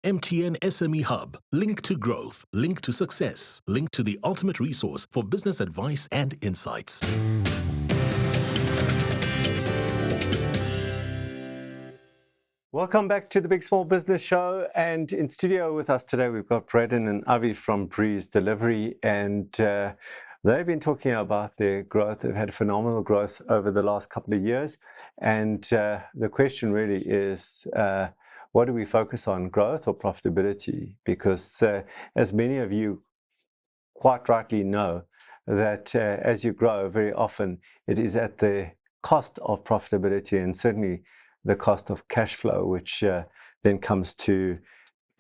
MTN SME Hub. Link to growth. Link to success. Link to the ultimate resource for business advice and insights. Welcome back to the Big Small Business Show, and in studio with us today we've got Branden and Avi from Breaze Delivery, and they've been talking about their growth. They've had phenomenal growth over the last couple of years, and the question really is, what do we focus on, growth or profitability? Because as many of you quite rightly know, that as you grow, very often it is at the cost of profitability, and certainly the cost of cash flow, which then comes to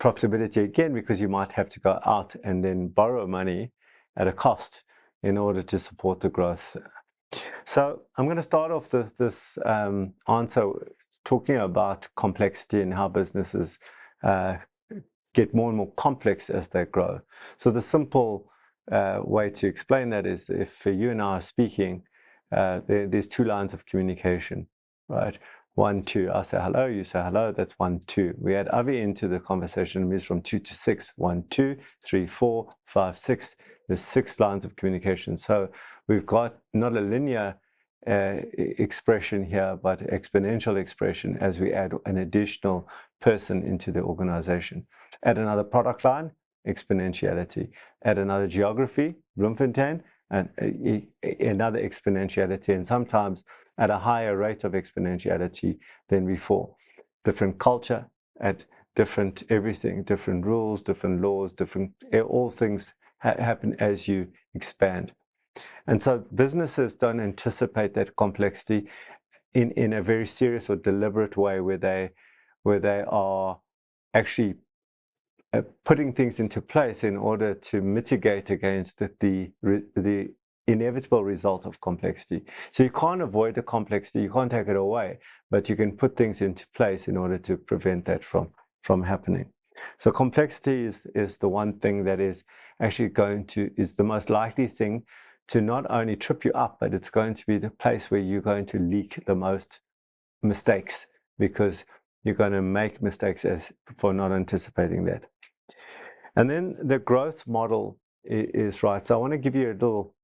profitability again, because you might have to go out and then borrow money at a cost in order to support the growth. So I'm going to start off this answer talking about complexity and how businesses get more and more complex as they grow. So the simple way to explain that is, if you and I are speaking, there's two lines of communication, right? 1, 2, I say hello, you say hello, that's 1, 2. We add Avi into the conversation, it moves from 2 to 6, 1, 2, 3, 4, 5, 6. There's 6 lines of communication. So we've got not a linear expression here, but exponential expression as we add an additional person into the organization. Add another product line, exponentiality. Add another geography, Bloemfontein, and another exponentiality, and sometimes at a higher rate of exponentiality than before. Different culture, at different everything, different rules, different laws, all things happen as you expand. And so businesses don't anticipate that complexity in a very serious or deliberate way, where they are actually putting things into place in order to mitigate against the inevitable result of complexity. So you can't avoid the complexity, you can't take it away, but you can put things into place in order to prevent that from happening. So complexity is the one thing that is actually is the most likely thing to not only trip you up, but it's going to be the place where you're going to leak the most mistakes, because you're going to make mistakes for not anticipating that. And then the growth model is right. So I want to give you a little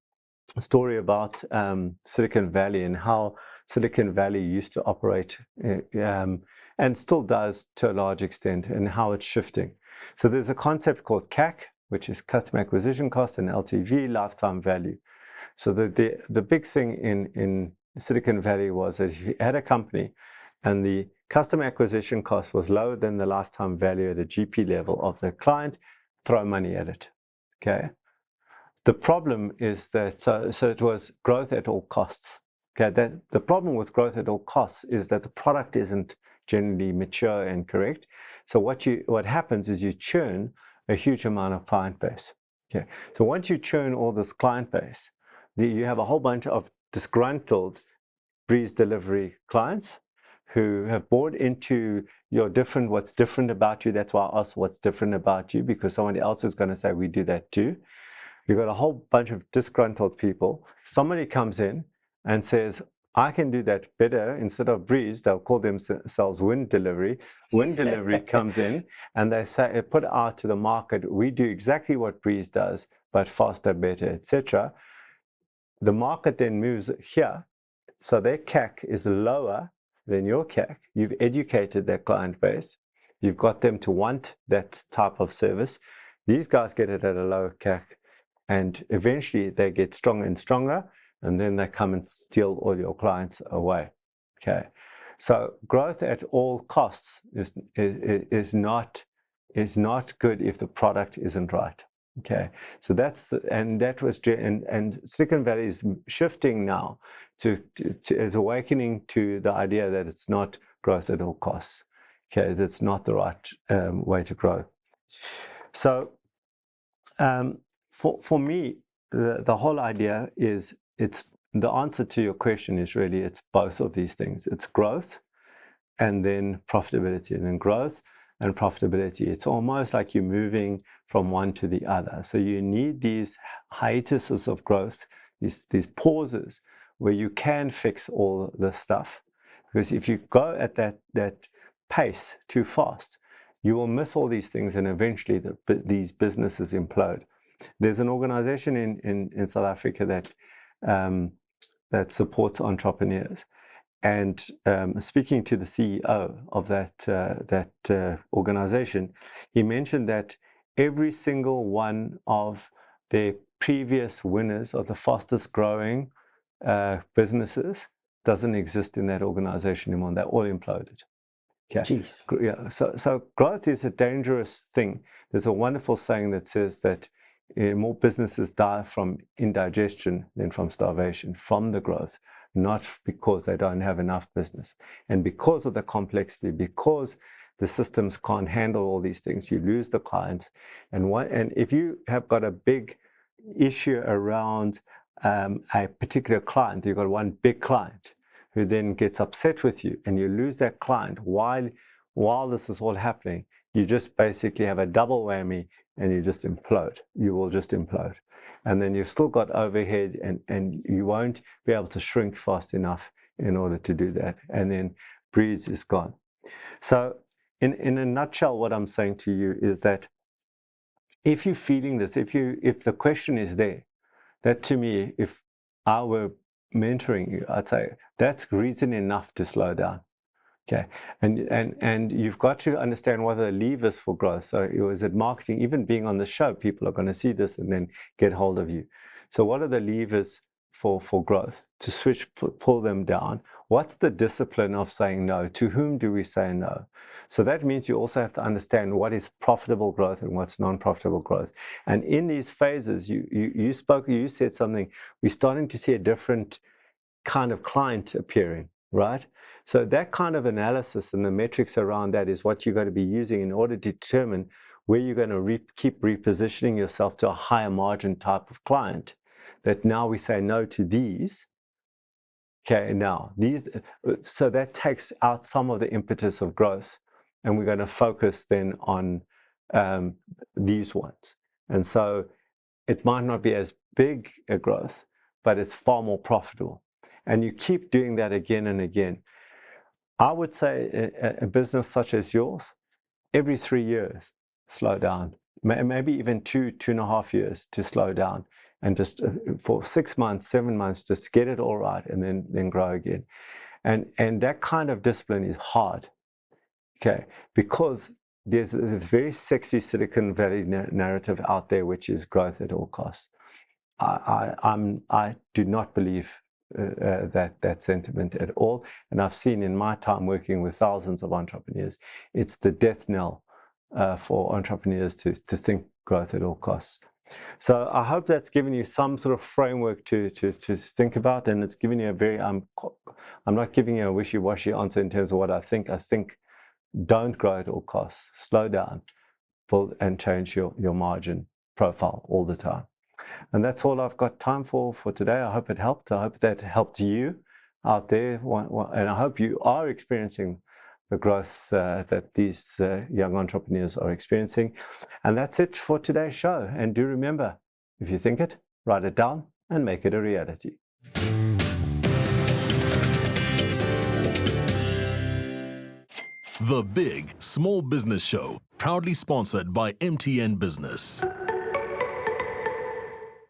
story about Silicon Valley and how Silicon Valley used to operate and still does to a large extent, and how it's shifting. So there's a concept called CAC, which is customer acquisition cost, and LTV, lifetime value. So the big thing in Silicon Valley was that if you had a company and the customer acquisition cost was lower than the lifetime value at a GP level of the client, throw money at it. Okay. The problem is that so it was growth at all costs. Okay. The problem with growth at all costs is that the product isn't generally mature and correct. So what happens is you churn a huge amount of client base. Okay. So once you churn all this client base, you have a whole bunch of disgruntled Breaze Delivery clients who have bought into what's different about you. That's why I asked what's different about you, because somebody else is going to say we do that too. You've got a whole bunch of disgruntled people. Somebody comes in and says, I can do that better. Instead of Breeze, they'll call themselves Wind Delivery. Wind Delivery comes in and they say, put out to the market, we do exactly what Breeze does, but faster, better, etc. The market then moves here. So their CAC is lower than your CAC. You've educated their client base. You've got them to want that type of service. These guys get it at a lower CAC, and eventually they get stronger and stronger, and then they come and steal all your clients away. Okay, so growth at all costs is not good if the product isn't right. Okay, so and Silicon Valley is shifting now is awakening to the idea that it's not growth at all costs. Okay, that's not the right way to grow. So for me, the whole idea is the answer to your question is really it's both of these things. It's growth and then profitability, and then growth and profitability. It's almost like you're moving from one to the other. So you need these hiatuses of growth, these pauses where you can fix all this stuff. Because if you go at that pace too fast, you will miss all these things, and eventually these businesses implode. There's an organization in South Africa that supports entrepreneurs. And speaking to the CEO of that organization, he mentioned that every single one of their previous winners of the fastest growing businesses doesn't exist in that organization anymore. They're all imploded. Okay. Jeez. Yeah. So growth is a dangerous thing. There's a wonderful saying that says that more businesses die from indigestion than from starvation, from the growth, not because they don't have enough business. And because of the complexity, because the systems can't handle all these things, you lose the clients. And if you have got a big issue around a particular client, you've got one big client who then gets upset with you, and you lose that client while this is all happening, you just basically have a double whammy, and you just implode. You will just implode. And then you've still got overhead, and you won't be able to shrink fast enough in order to do that. And then Breeze is gone. So in a nutshell, what I'm saying to you is that if you're feeling this, if the question is there, that to me, if I were mentoring you, I'd say that's reason enough to slow down. Okay, and you've got to understand what are the levers for growth. So is it marketing? Even being on the show, people are going to see this and then get hold of you. So what are the levers for growth? To pull them down. What's the discipline of saying no? To whom do we say no? So that means you also have to understand what is profitable growth and what's non-profitable growth. And in these phases, you said something. We're starting to see a different kind of client appearing, right? So that kind of analysis and the metrics around that is what you're going to be using in order to determine where you're going to keep repositioning yourself to a higher margin type of client. That now we say no to these. Okay, now so that takes out some of the impetus of growth, and we're going to focus then on these ones. And so it might not be as big a growth, but it's far more profitable. And you keep doing that again and again. I would say a business such as yours, every 3 years, slow down. Maybe even 2.5 years to slow down. And just for 6 months, 7 months, just get it all right and then grow again. And that kind of discipline is hard, okay? Because there's a very sexy Silicon Valley narrative out there, which is growth at all costs. I do not believe that sentiment at all. And I've seen in my time working with thousands of entrepreneurs, it's the death knell for entrepreneurs to think growth at all costs. So I hope that's given you some sort of framework to think about, and it's given you a very, I'm not giving you a wishy-washy answer in terms of what I think. I think don't grow at all costs. Slow down, build and change your margin profile all the time. And that's all I've got time for today. I hope it helped. I hope that helped you out there. And I hope you are experiencing the growth that these young entrepreneurs are experiencing. And that's it for today's show. And do remember, if you think it, write it down and make it a reality. The Big Small Business Show, proudly sponsored by MTN Business.